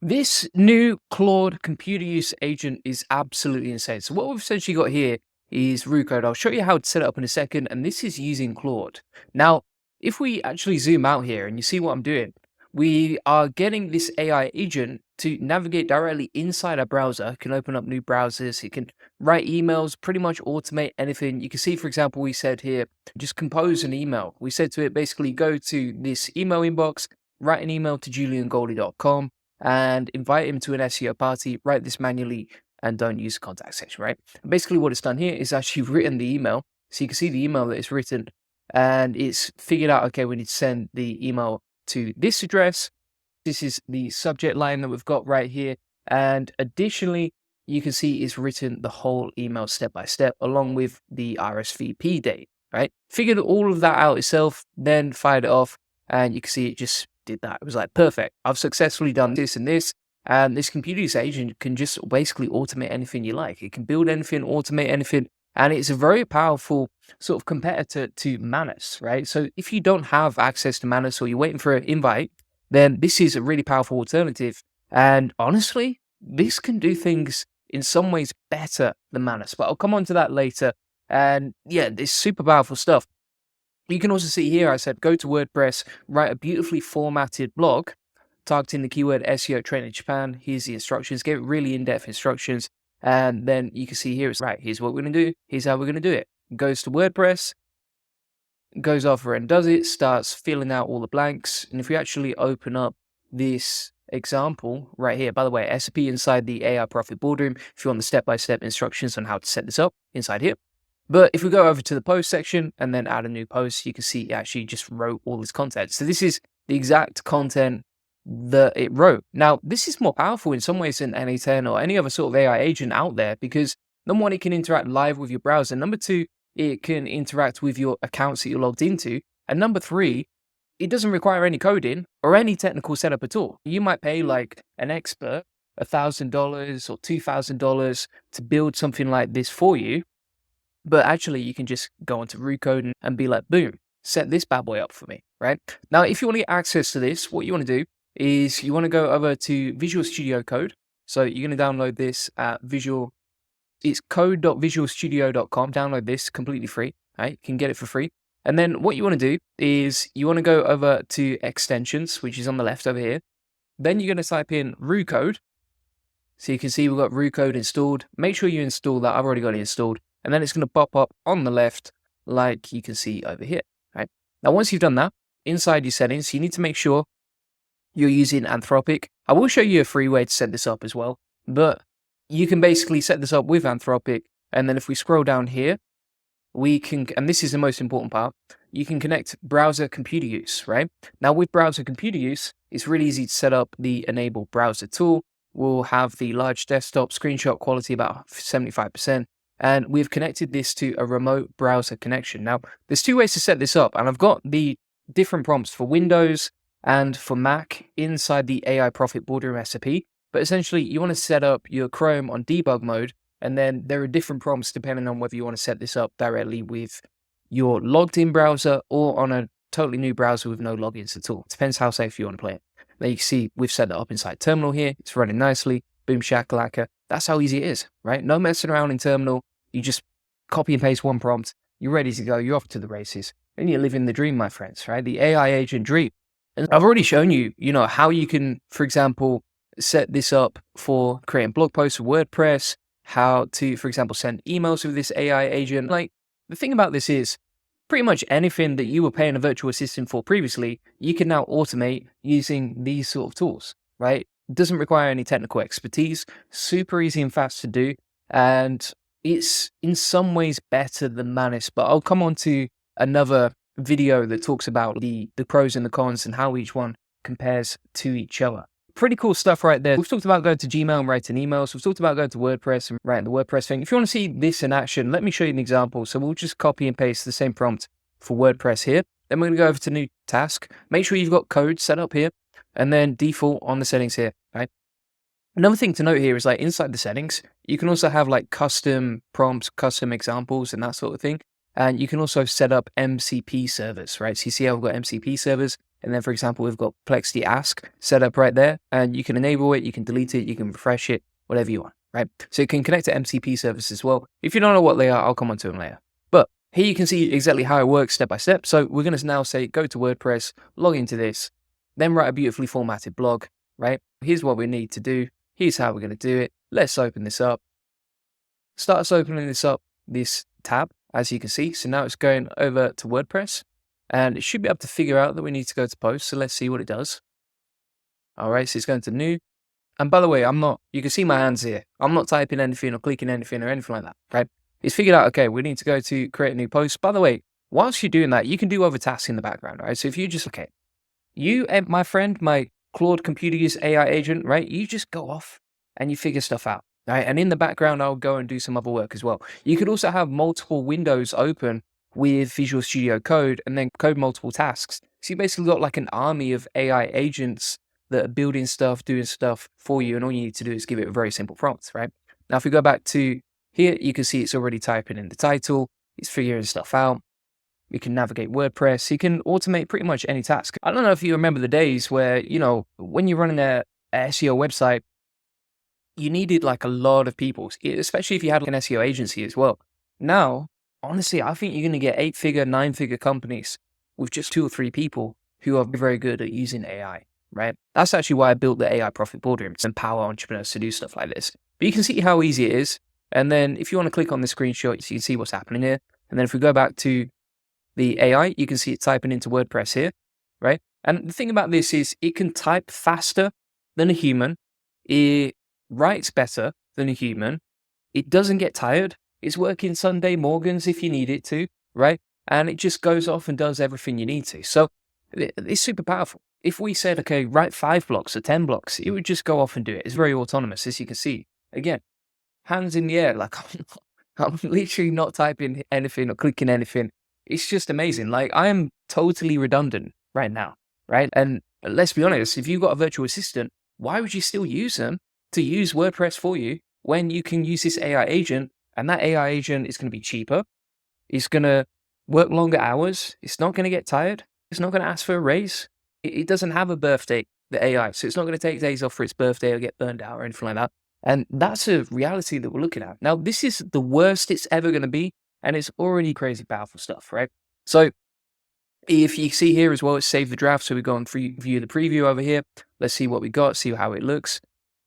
This new Claude computer use agent is absolutely insane. So what we've essentially got here is root code. I'll show you how to set it up in a second, and this is using Claude. Now, if we actually zoom out here and you see what I'm doing, we are getting this AI agent to navigate directly inside our browser. It can open up new browsers. It can write emails, pretty much automate anything. You can see, for example, we said here, just compose an email. We said to it, basically go to this email inbox, write an email to juliangoldie.com, and invite him to an SEO party, write this manually, and don't use the contact section, right? And basically what it's done here is actually written the email. So you can see the email that it's written, and it's figured out, okay, we need to send the email to this address. This is the subject line that we've got right here. And additionally, you can see it's written the whole email step by step, along with the RSVP date, right? Figured all of that out itself, then fired it off, and you can see it just did that. It was like, perfect. I've successfully done this and this. And this computer use agent can just basically automate anything you like. It can build anything, automate anything. And it's a very powerful sort of competitor to Manus, right? So if you don't have access to Manus or you're waiting for an invite, then this is a really powerful alternative. And honestly, this can do things in some ways better than Manus, but I'll come on to that later. And yeah, this super powerful stuff. You can also see here, I said, go to WordPress, write a beautifully formatted blog, targeting the keyword SEO trend in Japan. Here's the instructions, give it really in-depth instructions. And then you can see here, it's right, here's what we're going to do. Here's how we're going to do it. Goes to WordPress, goes over and does it, starts filling out all the blanks. And if we actually open up this example right here, by the way, SAP inside the AI Profit Boardroom, if you want the step-by-step instructions on how to set this up inside here. But if we go over to the post section and then add a new post, you can see it actually just wrote all this content. So this is the exact content that it wrote. Now, this is more powerful in some ways than NA10 or any other sort of AI agent out there, because number one, it can interact live with your browser. Number two, it can interact with your accounts that you're logged into. And number three, it doesn't require any coding or any technical setup at all. You might pay like an expert $1,000 or $2,000 to build something like this for you. But actually, you can just go onto root code and be like, boom, set this bad boy up for me, right? Now, if you want to get access to this, what you want to do is you want to go over to Visual Studio Code. So you're going to download this at it's code.visualstudio.com. Download this completely free, right? You can get it for free. And then what you want to do is you want to go over to extensions, which is on the left over here. Then you're going to type in root code. So you can see we've got root code installed. Make sure you install that. I've already got it installed. And then it's going to pop up on the left, like you can see over here, right? Now, once you've done that, inside your settings, you need to make sure you're using Anthropic. I will show you a free way to set this up as well, but you can basically set this up with Anthropic. And then if we scroll down here, we can, and this is the most important part, you can connect browser computer use, right? Now, with browser computer use, it's really easy to set up the enable browser tool. We'll have the large desktop screenshot quality about 75%. And we've connected this to a remote browser connection. Now, there's two ways to set this up, and I've got the different prompts for Windows and for Mac inside the AI Profit Boardroom recipe. But essentially, you want to set up your Chrome on debug mode, and then there are different prompts depending on whether you want to set this up directly with your logged in browser or on a totally new browser with no logins at all. It depends how safe you want to play it. There you can see we've set it up inside Terminal here. It's running nicely. Boom shakalaka. That's how easy it is, right? No messing around in Terminal. You just copy and paste one prompt. You're ready to go. You're off to the races. And you're living the dream, my friends, right? The AI agent dream. And I've already shown you, how you can, for example, set this up for creating blog posts with WordPress, how to, for example, send emails with this AI agent. Like, the thing about this is pretty much anything that you were paying a virtual assistant for previously, you can now automate using these sort of tools, right? It doesn't require any technical expertise, super easy and fast to do. And it's in some ways better than Manus, but I'll come on to another video that talks about the pros and the cons and how each one compares to each other. Pretty cool stuff right there. We've talked about going to Gmail and writing emails. We've talked about going to WordPress and writing the WordPress thing. If you want to see this in action, let me show you an example. So we'll just copy and paste the same prompt for WordPress here. Then we're going to go over to new task. Make sure you've got code set up here and then default on the settings here, right? Another thing to note here is like inside the settings, you can also have like custom prompts, custom examples and that sort of thing. And you can also set up MCP servers, right? So you see how we've got MCP servers. And then, for example, we've got Perplexity Ask set up right there, and you can enable it, you can delete it, you can refresh it, whatever you want, right? So you can connect to MCP services as well. If you don't know what they are, I'll come on to them later. But here you can see exactly how it works step by step. So we're going to now say, go to WordPress, log into this, then write a beautifully formatted blog, right? Here's what we need to do. Here's how we're going to do it. Let's open this up. Starts opening this up, this tab, as you can see. So now it's going over to WordPress, and it should be able to figure out that we need to go to post. So let's see what it does. All right, so it's going to new. And by the way, you can see my hands here. I'm not typing anything or clicking anything or anything like that, right? It's figured out, okay, we need to go to create a new post. By the way, whilst you're doing that, you can do other tasks in the background, right? So if you just, okay, you and my friend, my Claude computer use AI agent, right? You just go off and you figure stuff out. Right? And in the background, I'll go and do some other work as well. You could also have multiple windows open with Visual Studio Code and then code multiple tasks. So you basically got like an army of AI agents that are building stuff, doing stuff for you. And all you need to do is give it a very simple prompt, right? Now, if we go back to here, you can see it's already typing in the title. It's figuring stuff out. You can navigate WordPress. You can automate pretty much any task. I don't know if you remember the days where, when you're running a SEO website, you needed like a lot of people, especially if you had like an SEO agency as well. Now, honestly, I think you're going to get 8-figure, 9-figure companies with just 2 or 3 people who are very good at using AI, right? That's actually why I built the AI Profit Boardroom to empower entrepreneurs to do stuff like this. But you can see how easy it is. And then if you want to click on the screenshot, you can see what's happening here. And then if we go back to the AI, you can see it typing into WordPress here, right? And the thing about this is it can type faster than a human. It writes better than a human. It doesn't get tired. It's working Sunday morgens if you need it to, right? And it just goes off and does everything you need to. So it's super powerful. If we said, okay, write 5 blocks or 10 blocks, it would just go off and do it. It's very autonomous, as you can see. Again, hands in the air, like I'm literally not typing anything or clicking anything. It's just amazing. Like I am totally redundant right now, right? And let's be honest, if you've got a virtual assistant, why would you still use them to use WordPress for you when you can use this AI agent, and that AI agent is going to be cheaper. It's going to work longer hours. It's not going to get tired. It's not going to ask for a raise. It doesn't have a birthday, the AI. So it's not going to take days off for its birthday or get burned out or anything like that. And that's a reality that we're looking at. Now, this is the worst it's ever going to be. And it's already crazy powerful stuff, right? So if you see here as well, it's save the draft. So we go and view the preview over here. Let's see what we got, see how it looks.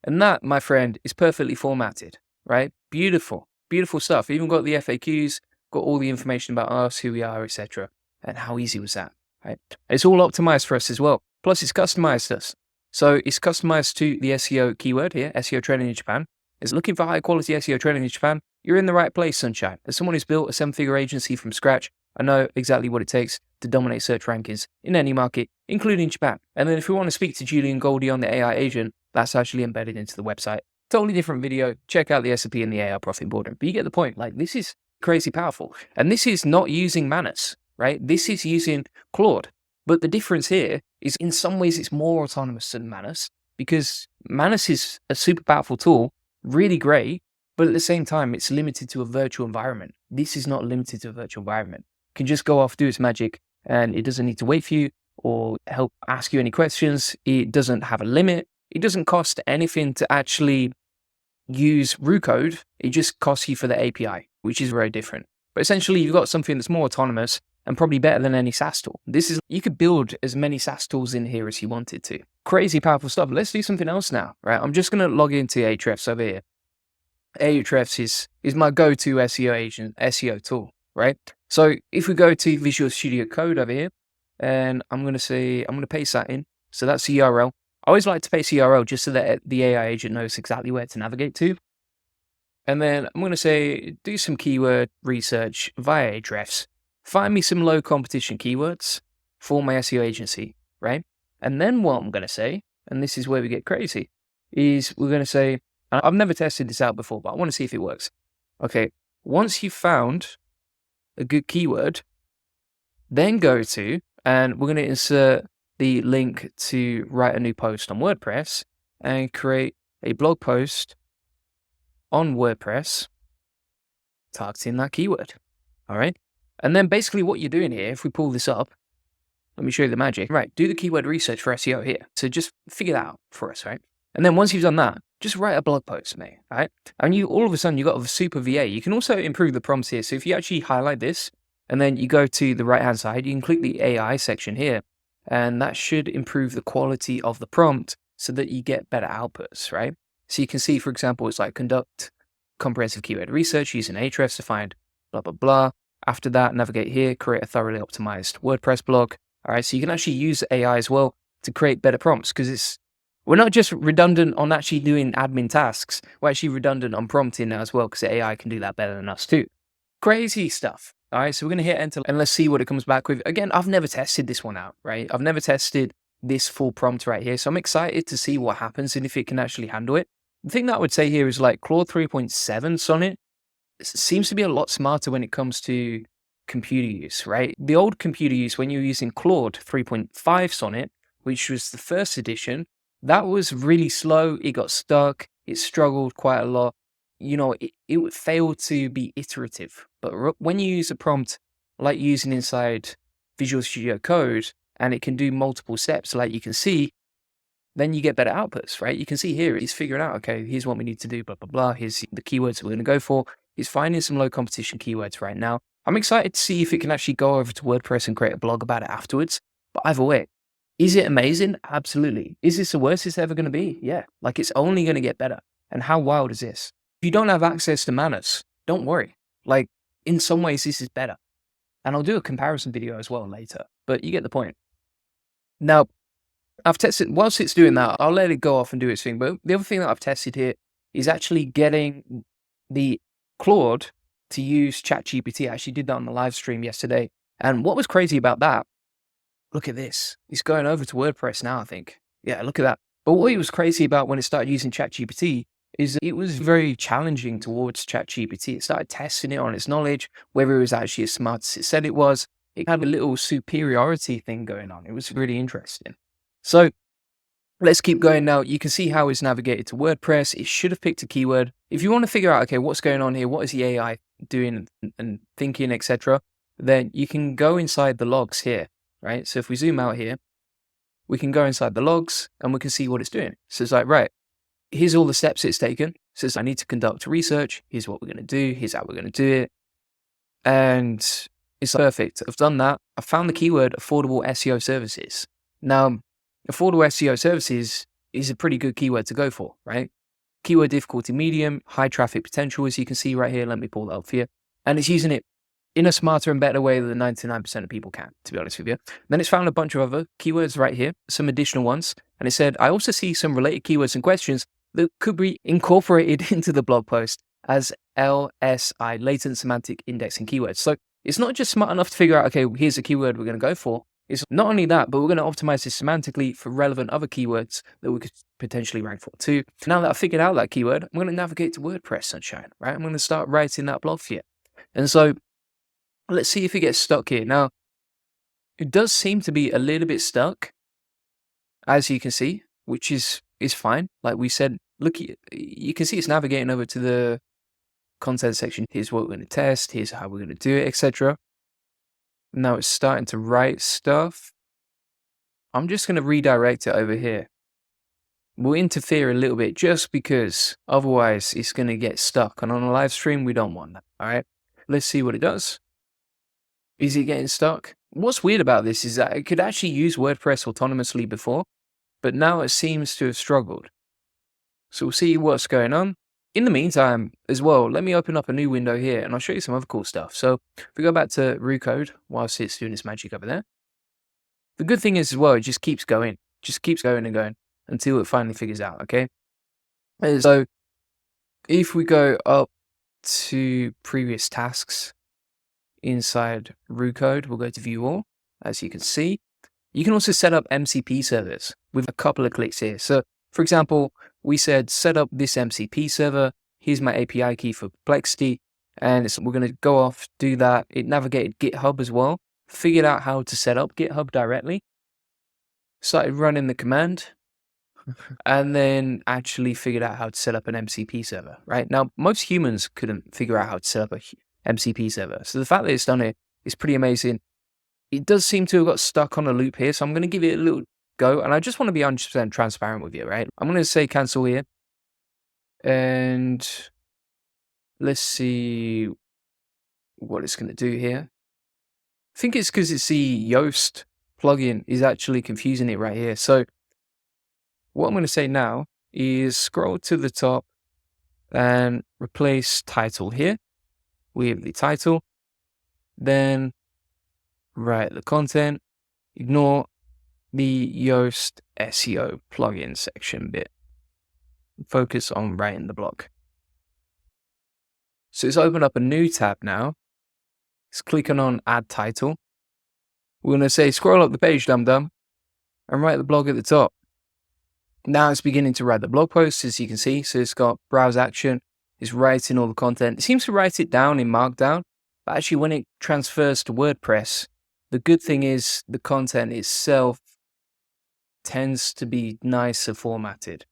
And that, my friend, is perfectly formatted, right? Beautiful, beautiful stuff. Even got the FAQs, got all the information about us, who we are, etc. And how easy was that, right? It's all optimized for us as well. Plus, it's customized us. So it's customized to the SEO keyword here, SEO training in Japan. It's looking for high quality SEO training in Japan. You're in the right place, sunshine. As someone who's built a 7-figure agency from scratch, I know exactly what it takes to dominate search rankings in any market, including Japan. And then if we want to speak to Julian Goldie on the AI agent, that's actually embedded into the website. Totally different video. Check out the SOP and the AI Profit Boardroom. But you get the point. Like, this is crazy powerful. And this is not using Manus, right? This is using Claude. But the difference here is in some ways it's more autonomous than Manus, because Manus is a super powerful tool, really great, but at the same time, it's limited to a virtual environment. This is not limited to a virtual environment. It can just go off, do its magic, and it doesn't need to wait for you or help ask you any questions. It doesn't have a limit. It doesn't cost anything to actually use RuCode. It just costs you for the API, which is very different. But essentially, you've got something that's more autonomous and probably better than any SaaS tool. You could build as many SaaS tools in here as you wanted to. Crazy powerful stuff. Let's do something else now, right? I'm just going to log into Ahrefs over here. Ahrefs is my go-to SEO agent, SEO tool, right? So if we go to Visual Studio Code over here, and I'm going to paste that in. So that's the URL. I always like to paste the URL just so that the AI agent knows exactly where to navigate to. And then I'm going to say, do some keyword research via Ahrefs. Find me some low competition keywords for my SEO agency, right? And then what I'm going to say, and this is where we get crazy, is we're going to say, I've never tested this out before, but I want to see if it works. Okay, once you've found a good keyword, then go to, and we're going to insert the link to write a new post on WordPress and create a blog post on WordPress targeting that keyword. All right. And then basically what you're doing here, if we pull this up, let me show you the magic. Right, do the keyword research for SEO here. So just figure that out for us, right? And then once you've done that, just write a blog post, mate, right? And you all of a sudden, you've got a super VA. You can also improve the prompts here. So if you actually highlight this, and then you go to the right-hand side, you can click the AI section here, and that should improve the quality of the prompt so that you get better outputs, right? So you can see, for example, it's like conduct comprehensive keyword research using Ahrefs to find blah, blah, blah. After that, navigate here, create a thoroughly optimized WordPress blog. All right, so you can actually use AI as well to create better prompts because we're not just redundant on actually doing admin tasks. We're actually redundant on prompting now as well because AI can do that better than us too. Crazy stuff. All right, so we're going to hit enter and let's see what it comes back with. Again, I've never tested this one out, right? I've never tested this full prompt right here. So I'm excited to see what happens and if it can actually handle it. The thing that I would say here is like Claude 3.7 Sonnet seems to be a lot smarter when it comes to computer use, right? The old computer use, when you're using Claude 3.5 Sonnet, which was the first edition, that was really slow. It got stuck. It struggled quite a lot. You know, it would fail to be iterative. But when you use a prompt like using inside Visual Studio Code, and it can do multiple steps, like you can see, then you get better outputs, right? You can see here, he's figuring out, okay, here's what we need to do, blah, blah, blah. Here's the keywords we're going to go for. He's finding some low competition keywords right now. I'm excited to see if it can actually go over to WordPress and create a blog about it afterwards. But either way, is it amazing? Absolutely. Is this the worst it's ever going to be? Yeah. Like it's only going to get better. And how wild is this? If you don't have access to Manus, don't worry. Like in some ways, this is better. And I'll do a comparison video as well later, but you get the point. Now, I've tested, whilst it's doing that, I'll let it go off and do its thing. But the other thing that I've tested here is actually getting the Claude to use ChatGPT. I actually did that on the live stream yesterday. And what was crazy about that, look at this. It's going over to WordPress now, I think. Yeah, look at that. But what was crazy about when it started using ChatGPT is that it was very challenging towards ChatGPT. It started testing it on its knowledge, whether it was actually as smart as it said it was. It had a little superiority thing going on. It was really interesting. So let's keep going now. You can see how it's navigated to WordPress. It should have picked a keyword. If you want to figure out, okay, what's going on here? What is the AI doing and thinking, etc., then you can go inside the logs here, right? So if we zoom out here, we can go inside the logs and we can see what it's doing. So it's like, right, here's all the steps it's taken. It says, I need to conduct research. Here's what we're going to do. Here's how we're going to do it. And it's perfect. I've done that. I found the keyword affordable SEO services. Now, affordable SEO services is a pretty good keyword to go for, right? Keyword difficulty medium, high traffic potential, as you can see right here. Let me pull that up here. And it's using it in a smarter and better way than 99% of people can, to be honest with you. Then it's found a bunch of other keywords right here, some additional ones. And it said, I also see some related keywords and questions that could be incorporated into the blog post as LSI, latent semantic indexing keywords. So it's not just smart enough to figure out, okay, here's a keyword we're going to go for. It's not only that, but we're going to optimize this semantically for relevant other keywords that we could potentially rank for too. Now that I've figured out that keyword, I'm going to navigate to WordPress, sunshine, right? I'm going to start writing that blog for you. And so let's see if it gets stuck here. Now, it does seem to be a little bit stuck, as you can see, which is fine. Like we said, look, you can see it's navigating over to the content section. Here's what we're going to test. Here's how we're going to do it, etc. Now it's starting to write stuff. I'm just going to redirect it over here. We'll interfere a little bit just because otherwise it's going to get stuck. And on a live stream, we don't want that. All right. Let's see what it does. Is it getting stuck? What's weird about this is that it could actually use WordPress autonomously before, but now it seems to have struggled. So we'll see what's going on. In the meantime, as well, let me open up a new window here and I'll show you some other cool stuff. So if we go back to Rucode whilst it's doing its magic over there, the good thing is as well, it just keeps going. Just keeps going and going until it finally figures out, okay? And so if we go up to previous tasks inside Rucode, we'll go to view all, as you can see. You can also set up MCP servers with a couple of clicks here. So for example, we said set up this MCP server. Here's my API key for Perplexity. And we're going to go off, do that. It navigated GitHub as well. Figured out how to set up GitHub directly. Started running the command. And then actually figured out how to set up an MCP server, right? Now, most humans couldn't figure out how to set up a MCP server. So the fact that it's done it is pretty amazing. it does seem to have got stuck on a loop here. So I'm going to give it a little go. And I just want to be 100% transparent with you, right? I'm going to say cancel here. And let's see what it's going to do here. I think it's because it's the Yoast plugin is actually confusing it right here. So what I'm going to say now is scroll to the top and replace title here with the title. Then write the content, ignore the Yoast SEO plugin section bit. Focus on writing the blog. So it's opened up a new tab now. It's clicking on add title. We're going to say scroll up the page, dum-dum, and write the blog at the top. Now it's beginning to write the blog post, as you can see. So it's got browse action. It's writing all the content. It seems to write it down in Markdown, but actually when it transfers to WordPress, the good thing is the content itself tends to be nicer formatted.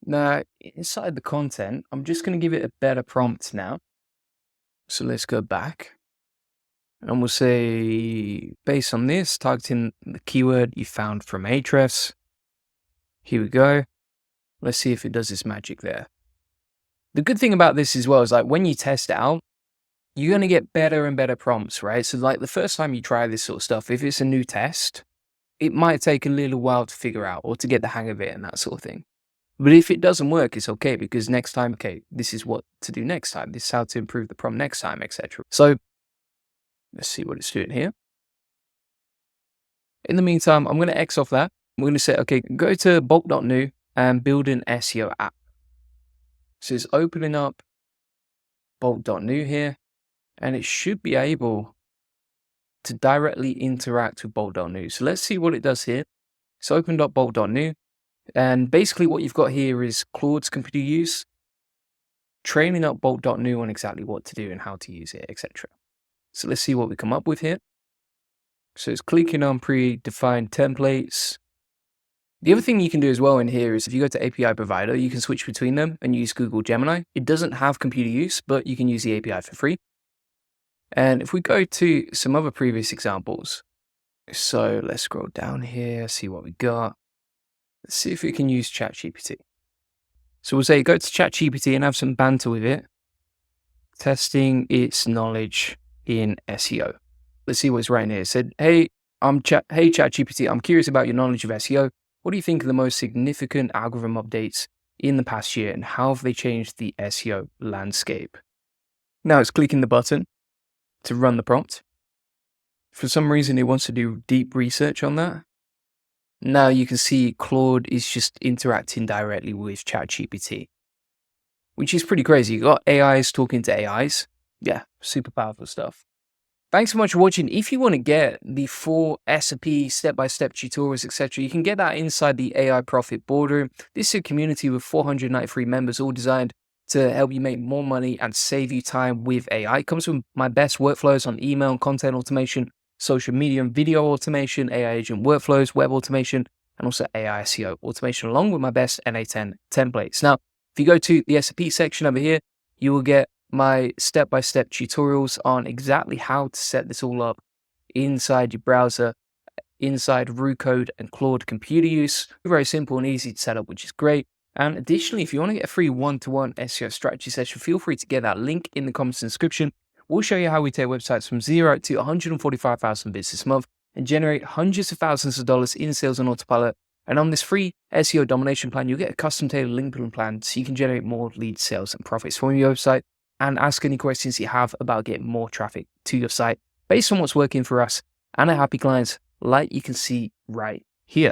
Now, inside the content, I'm just going to give it a better prompt now. So let's go back. And we'll say, based on this, targeting the keyword you found from Ahrefs. Here we go. Let's see if it does its magic there. The good thing about this as well is like when you test it out, you're going to get better and better prompts, right? So like the first time you try this sort of stuff, if it's a new test, it might take a little while to figure out or to get the hang of it and that sort of thing. But if it doesn't work, it's okay, because next time, okay, this is what to do next time. This is how to improve the prompt next time, etc. So let's see what it's doing here. In the meantime, I'm going to X off that. I'm going to say, okay, go to bulk.new and build an SEO app. So it's opening up bulk.new here, and it should be able to directly interact with bulk.new. So let's see what it does here. It's opened up bulk.new. And basically what you've got here is Claude's computer use, training up bulk.new on exactly what to do and how to use it, etc. So let's see what we come up with here. So it's clicking on predefined templates. The other thing you can do as well in here is if you go to API provider, you can switch between them and use Google Gemini. It doesn't have computer use, but you can use the API for free. And if we go to some other previous examples, so let's scroll down here, see what we got. Let's see if we can use ChatGPT. So we'll say go to ChatGPT and have some banter with it, testing its knowledge in SEO. Let's see what's writing here. It said, hey ChatGPT, I'm curious about your knowledge of SEO. What do you think of the most significant algorithm updates in the past year, and how have they changed the SEO landscape? Now it's clicking the button to run the prompt. For some reason, it wants to do deep research on that. Now you can see Claude is just interacting directly with ChatGPT, which is pretty crazy. You got AIs talking to AIs. Yeah, super powerful stuff. Thanks so much for watching. If you want to get the full SEO step-by-step tutorials, etc., you can get that inside the AI Profit Boardroom. This is a community with 493 members, all designed to help you make more money and save you time with AI. It comes with my best workflows on email and content automation, social media and video automation, AI agent workflows, web automation, and also AI SEO automation, along with my best NA10 templates. Now, if you go to the SEO section over here, you will get my step-by-step tutorials on exactly how to set this all up inside your browser, inside Rucode and Claude computer use. Very simple and easy to set up, which is great. And additionally, if you want to get a free one-to-one SEO strategy session, feel free to get that link in the comments description. We'll show you how we take websites from 0 to 145,000 visits a month and generate hundreds of thousands of dollars in sales on autopilot. And on this free SEO domination plan, you'll get a custom tailored link building plan so you can generate more leads, sales, and profits from your website, and ask any questions you have about getting more traffic to your site based on what's working for us and our happy clients, like you can see right